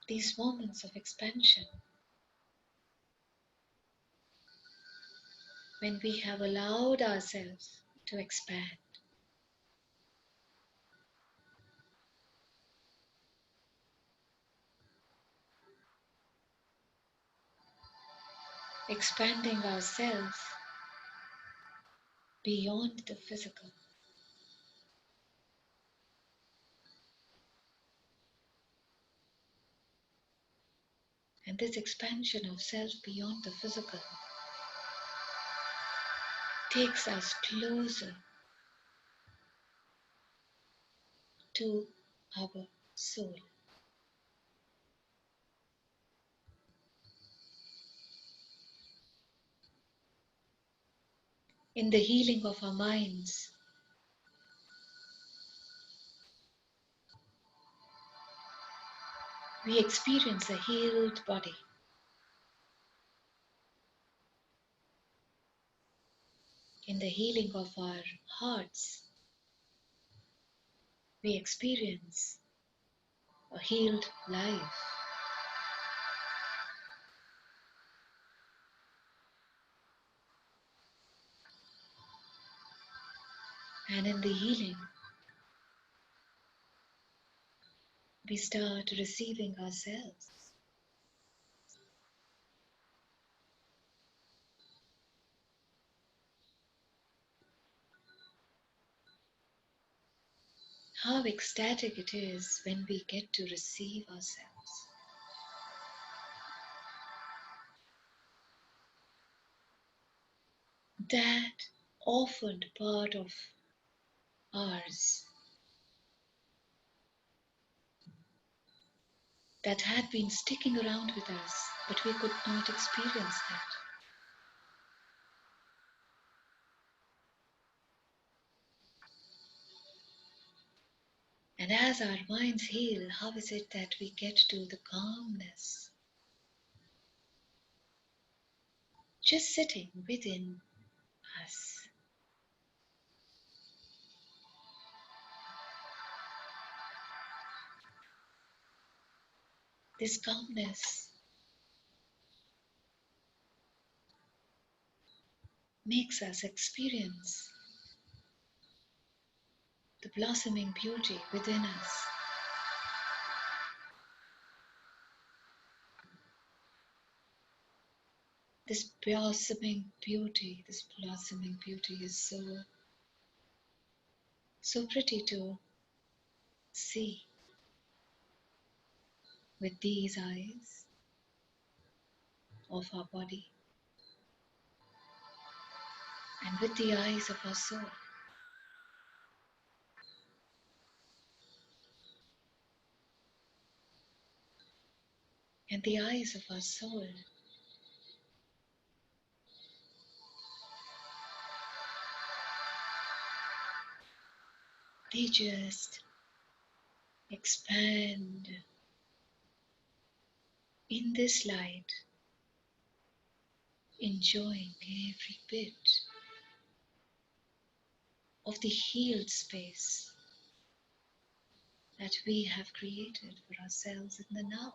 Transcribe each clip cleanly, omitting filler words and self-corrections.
these moments of expansion, when we have allowed ourselves to expand, expanding ourselves beyond the physical. And this expansion of self beyond the physical takes us closer to our soul. In the healing of our minds, we experience a healed body. In the healing of our hearts, we experience a healed life. And in the healing, we start receiving ourselves. How ecstatic it is when we get to receive ourselves. That orphaned part of ours that had been sticking around with us, but we could not experience that. And as our minds heal, how is it that we get to the calmness just sitting within us? This calmness makes us experience the blossoming beauty within us. This blossoming beauty is so pretty to see with these eyes of our body and with the eyes of our soul. And the eyes of our soul they just expand in this light, enjoying every bit of the healed space that we have created for ourselves in the now.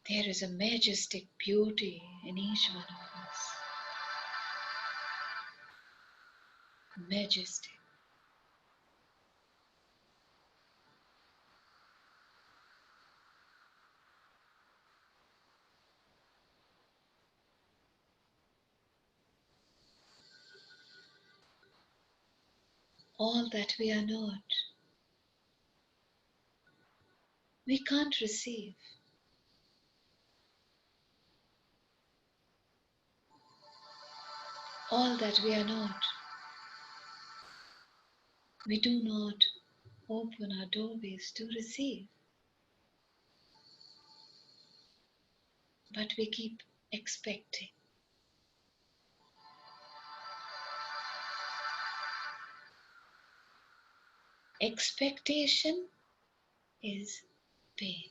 There is a majestic beauty in each one of us. Majestic. All that we are not, we can't receive. All that we are not, we do not open our doorways to receive. But we keep expecting. Expectation is pain.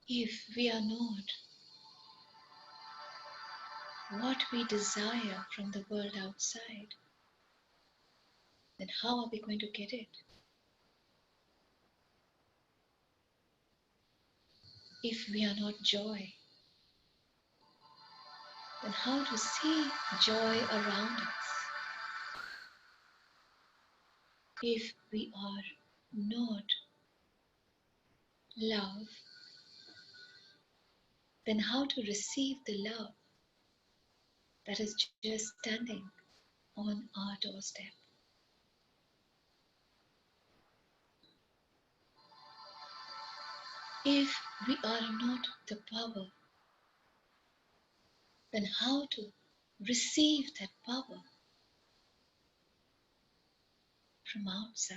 If we are not what we desire from the world outside, then how are we going to get it? If we are not joy, then how to see joy around us? If we are not love, then how to receive the love that is just standing on our doorstep? If we are not the power, then how to receive that power from outside?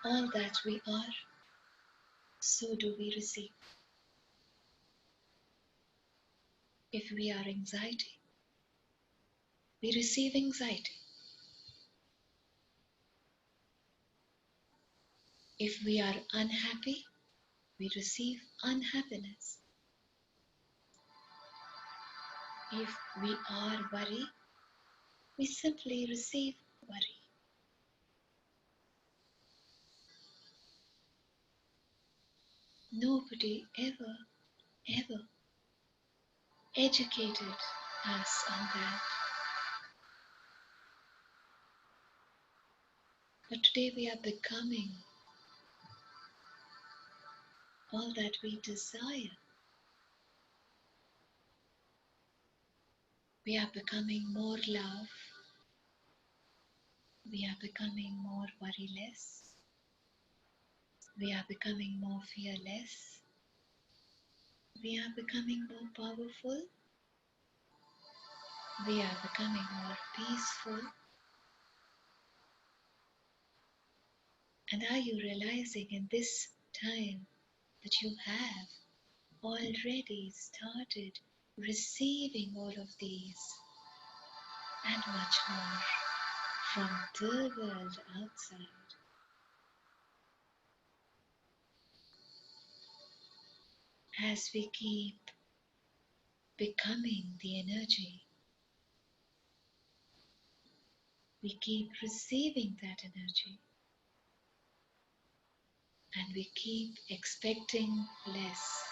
All that we are, so do we receive. If we are anxiety, we receive anxiety. If we are unhappy, we receive unhappiness. If we are worried, we simply receive worry. Nobody ever educated us on that. But today we are becoming all that we desire. We are becoming more love. We are becoming more worryless. We are becoming more fearless. We are becoming more powerful. We are becoming more peaceful. And are you realizing in this time that you have already started receiving all of these and much more from the world outside? As we keep becoming the energy, we keep receiving that energy, and we keep expecting less.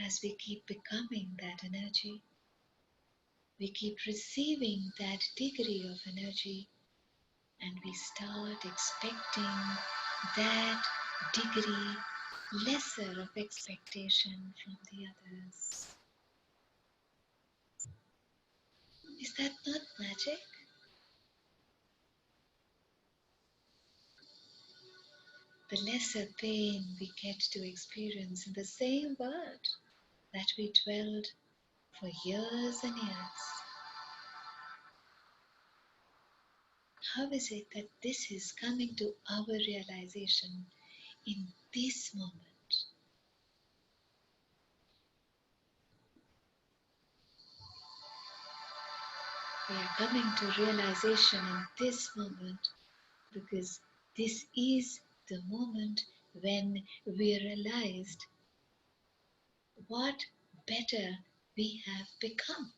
As we keep becoming that energy, we keep receiving that degree of energy, and we start expecting that degree lesser of expectation from the others. Is that not magic? The lesser pain we get to experience in the same world that we dwelled for years and years. How is it that this is coming to our realization in this moment? We are coming to realization in this moment because this is the moment when we realized what better we have become.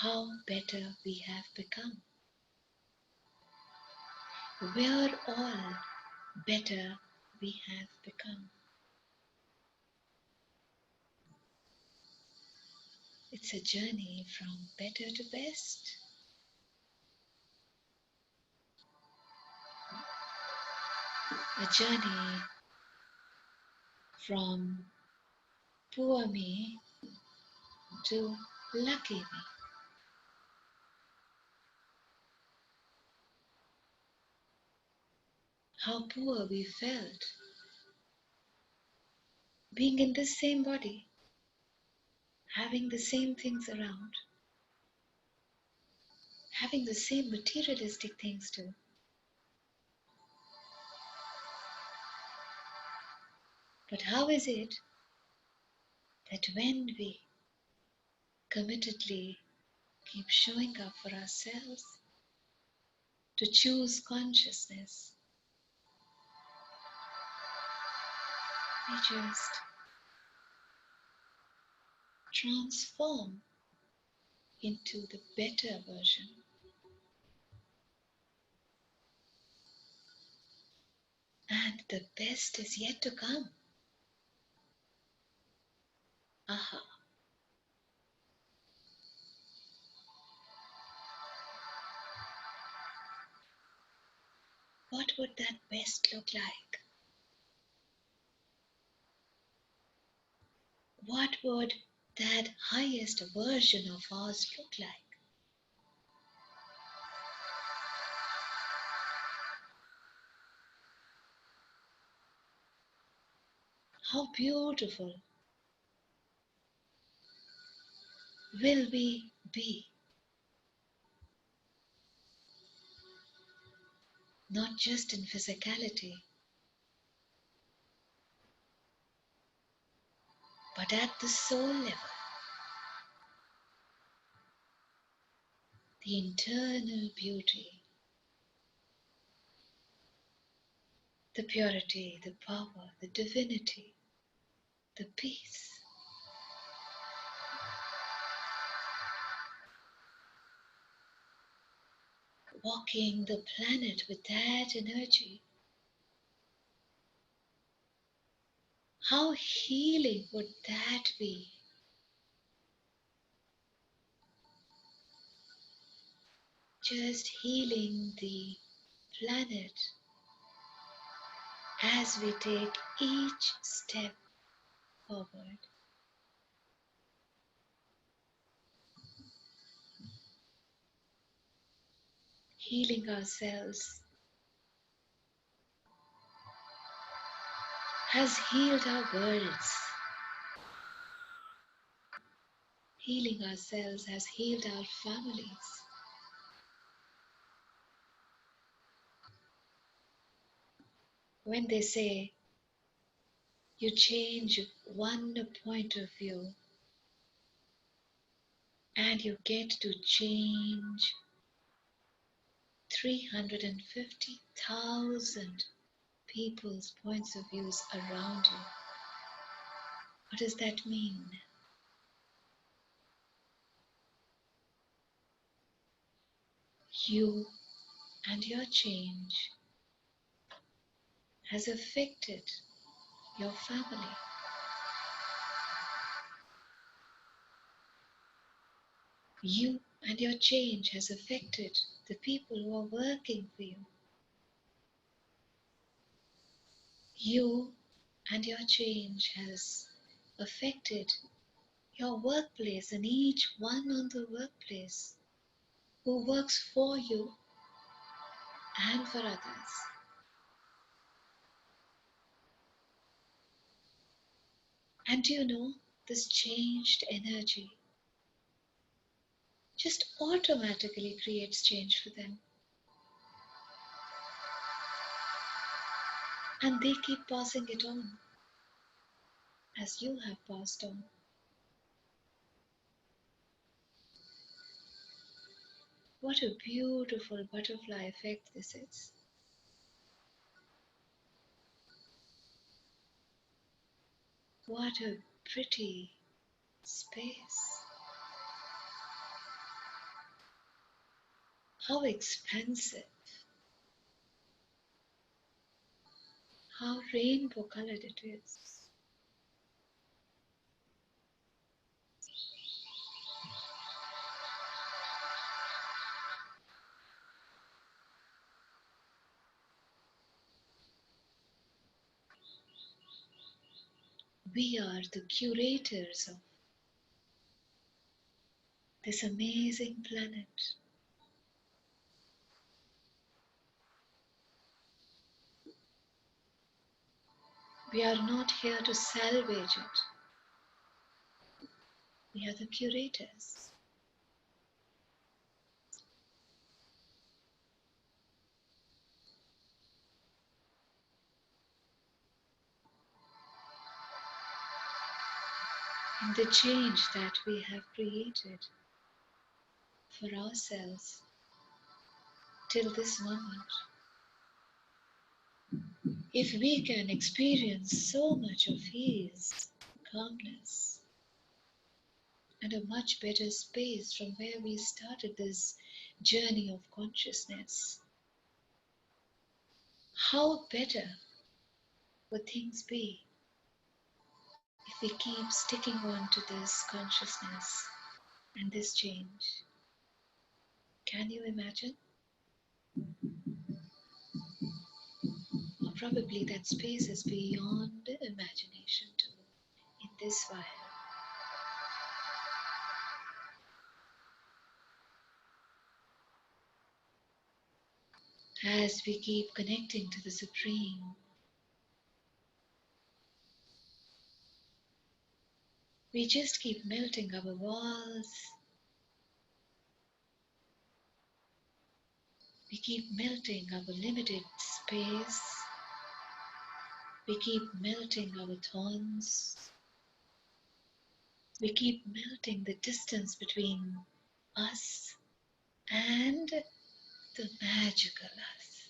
How better we have become. Where all better we have become. It's a journey from better to best. A journey from poor me to lucky me. How poor we felt being in the same body, having the same things around, having the same materialistic things too. But how is it that when we committedly keep showing up for ourselves, to choose consciousness, we just transform into the better version? And the best is yet to come. Aha. What would that best look like? What would that highest version of ours look like? How beautiful will we be? Not just in physicality, but at the soul level, the internal beauty, the purity, the power, the divinity, the peace. Walking the planet with that energy. How healing would that be? Just healing the planet as we take each step forward. Healing ourselves has healed our worlds. Healing ourselves has healed our families. When they say you change one point of view and you get to change 350,000 people's points of views around you. What does that mean? You and your change has affected your family. You and your change has affected the people who are working for you. You and your change has affected your workplace and each one on the workplace who works for you and for others. And do you know, this changed energy just automatically creates change for them. And they keep passing it on as you have passed on. What a beautiful butterfly effect this is. What a pretty space. How expansive. How rainbow colored it is. We are the curators of this amazing planet. We are not here to salvage it. We are the curators. in the change that we have created for ourselves till this moment. If we can experience so much of ease, calmness, and a much better space from where we started this journey of consciousness, how better would things be if we keep sticking on to this consciousness and this change? Can you imagine? Or probably that space is beyond imagination too in this file. As we keep connecting to the Supreme, we just keep melting our walls. We keep melting our limited space. We keep melting our thorns. We keep melting the distance between us and the magical us.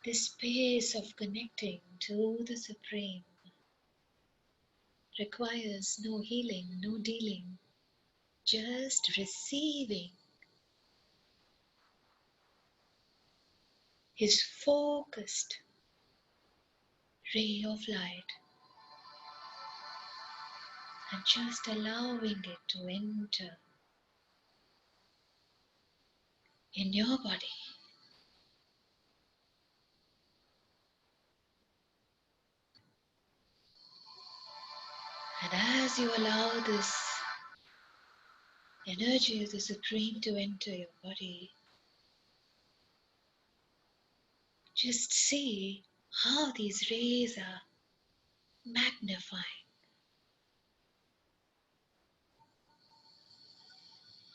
This space of connecting to the Supreme requires no healing, no dealing, just receiving His focused ray of light and just allowing it to enter in your body. And as you allow this energy of the Supreme to enter your body, just see how these rays are magnifying,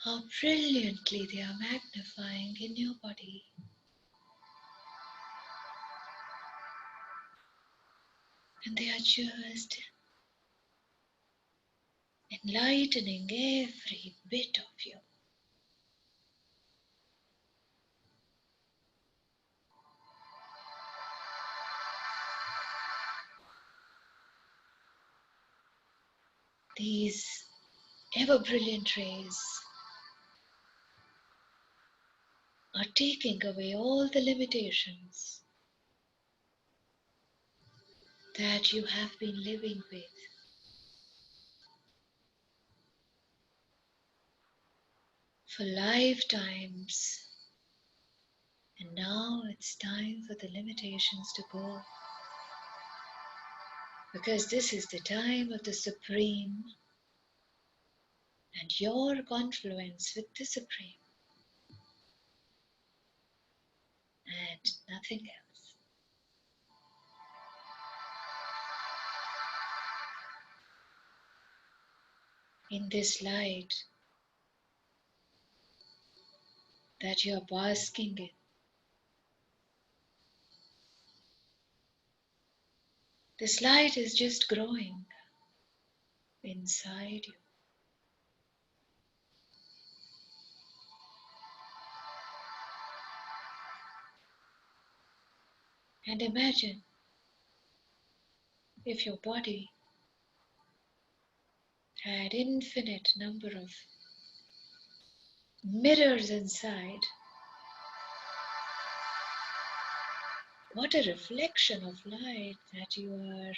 how brilliantly they are magnifying in your body. And they are just enlightening every bit of you. These ever brilliant rays are taking away all the limitations that you have been living with for lifetimes. And now it's time for the limitations to go. Because this is the time of the Supreme and your confluence with the Supreme and nothing else. In this light that you are basking in, this light is just growing inside you. And imagine if your body had infinite number of mirrors inside. What a reflection of light that you are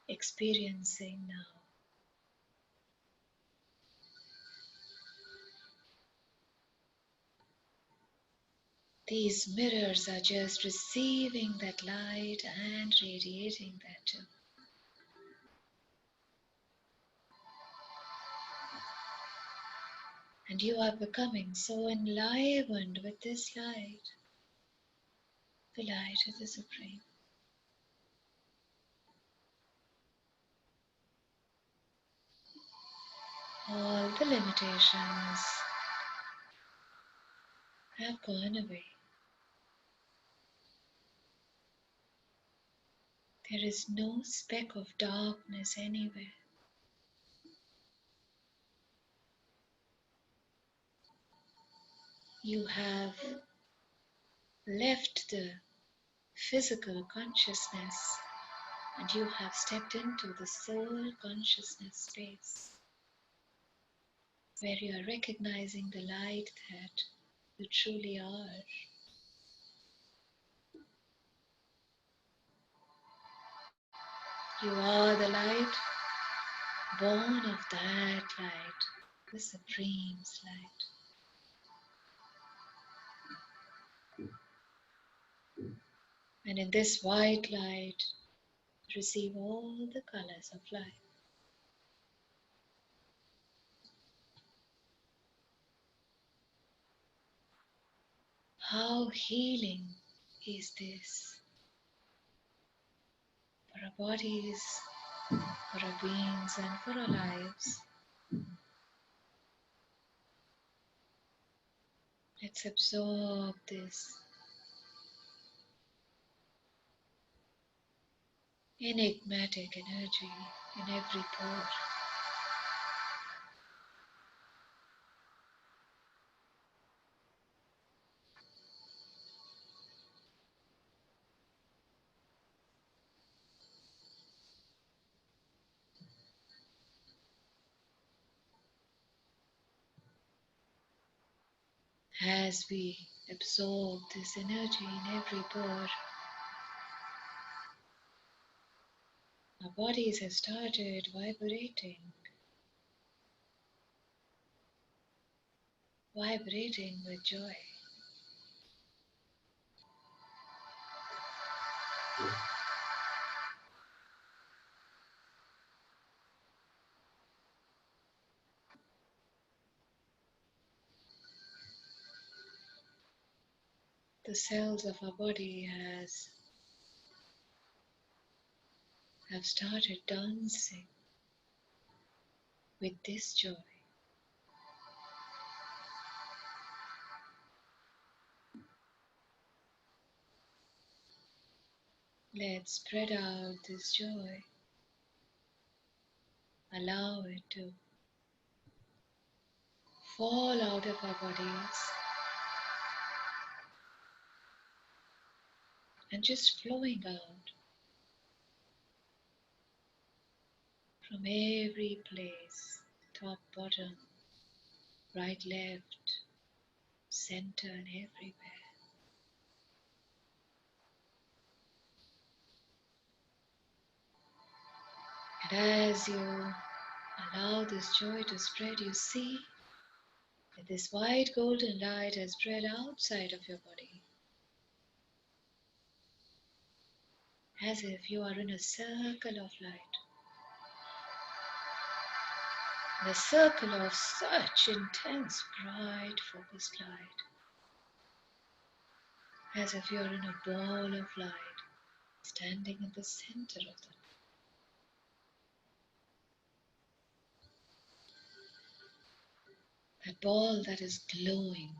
experiencing now. These mirrors are just receiving that light and radiating that too. And you are becoming so enlivened with this light, the light of the Supreme. All the limitations have gone away. There is no speck of darkness anywhere. You have left the physical consciousness and you have stepped into the soul consciousness space where you are recognizing the light that you truly are. You are the light, born of that light, the Supreme's light. And in this white light, receive all the colors of life. How healing is this for our bodies, for our beings, and for our lives. Let's absorb this enigmatic energy in every pore. As we absorb this energy in every pore, our bodies have started vibrating with joy. The cells of our body have started dancing with this joy. Let's spread out this joy. Allow it to fall out of our bodies and just flowing out from every place, top, bottom, right, left, center, and everywhere. And as you allow this joy to spread, you see that this white golden light has spread outside of your body, as if you are in a circle of light, in a circle of such intense, bright, focused light, as if you are in a ball of light, standing in the center of the light. That ball that is glowing.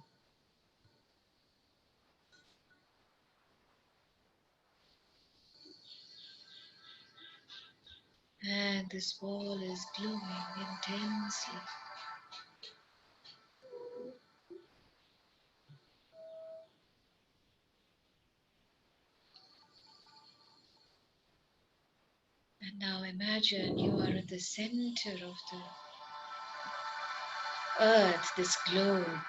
And this ball is glowing intensely. And now imagine you are at the center of the earth, this globe.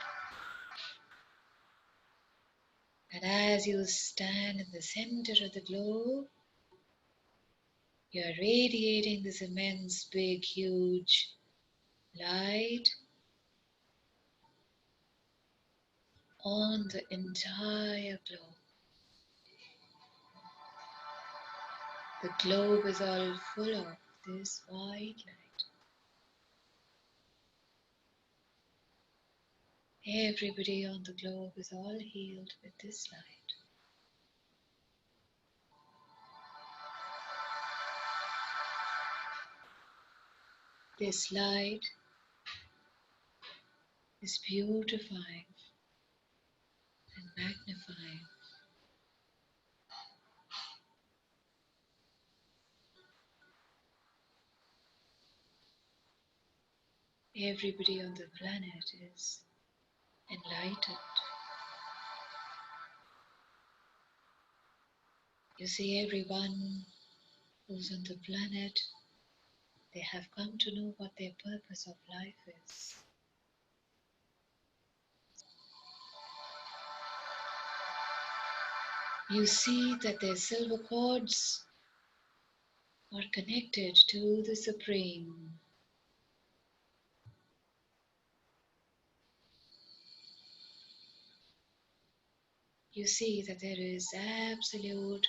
And as you stand in the center of the globe, you are radiating this immense, big, huge light on the entire globe. The globe is all full of this white light. Everybody on the globe is all healed with this light. This light is beautifying and magnifying Everybody on the planet is enlightened. You see, everyone who's on the planet, they have come to know what their purpose of life is. You see that their silver cords are connected to the Supreme. You see that there is absolute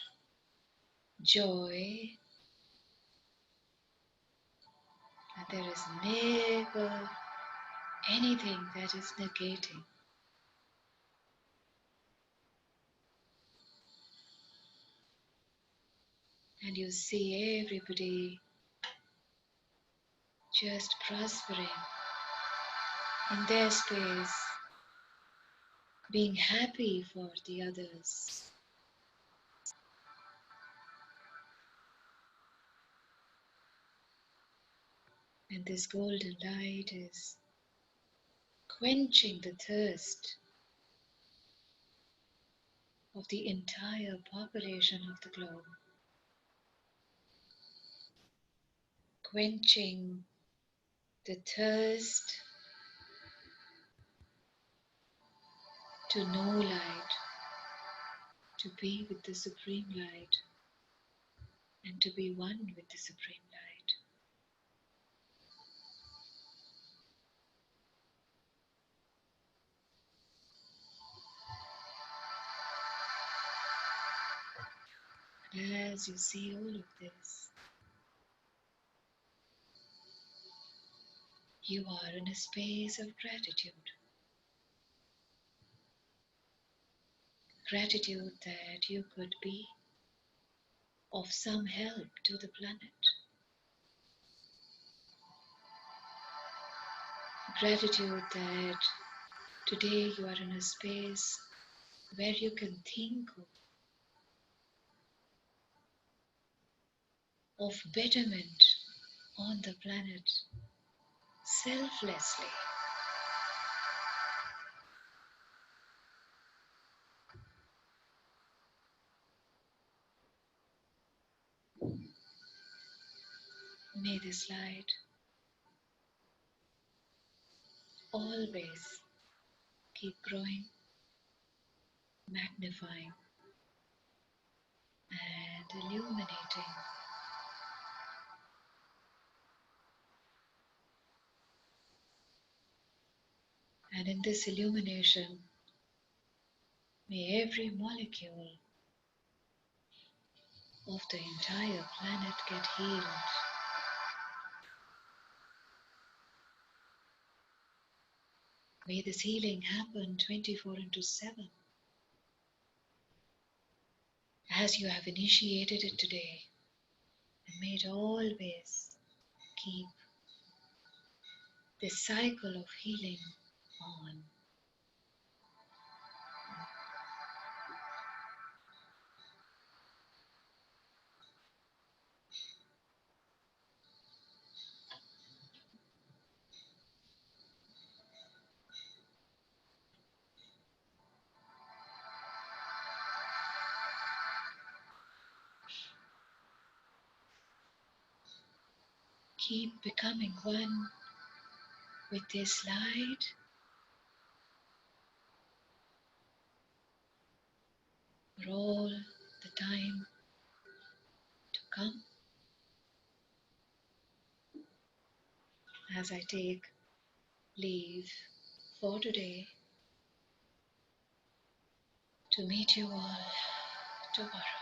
joy, that there is never anything that is negating. And you see everybody just prospering in their space, being happy for the others. And this golden light is quenching the thirst of the entire population of the globe, quenching the thirst to know light, to be with the Supreme Light, and to be one with the Supreme Light. And as you see all of this, you are in a space of gratitude. Gratitude that you could be of some help to the planet. Gratitude that today you are in a space where you can think of betterment on the planet selflessly. May this light always keep growing, magnifying, and illuminating. And in this illumination, may every molecule of the entire planet get healed. May this healing happen 24/7 as you have initiated it today. And may it always keep this cycle of healing on. Keep becoming one with this light for all the time to come. As I take leave for today, to meet you all tomorrow.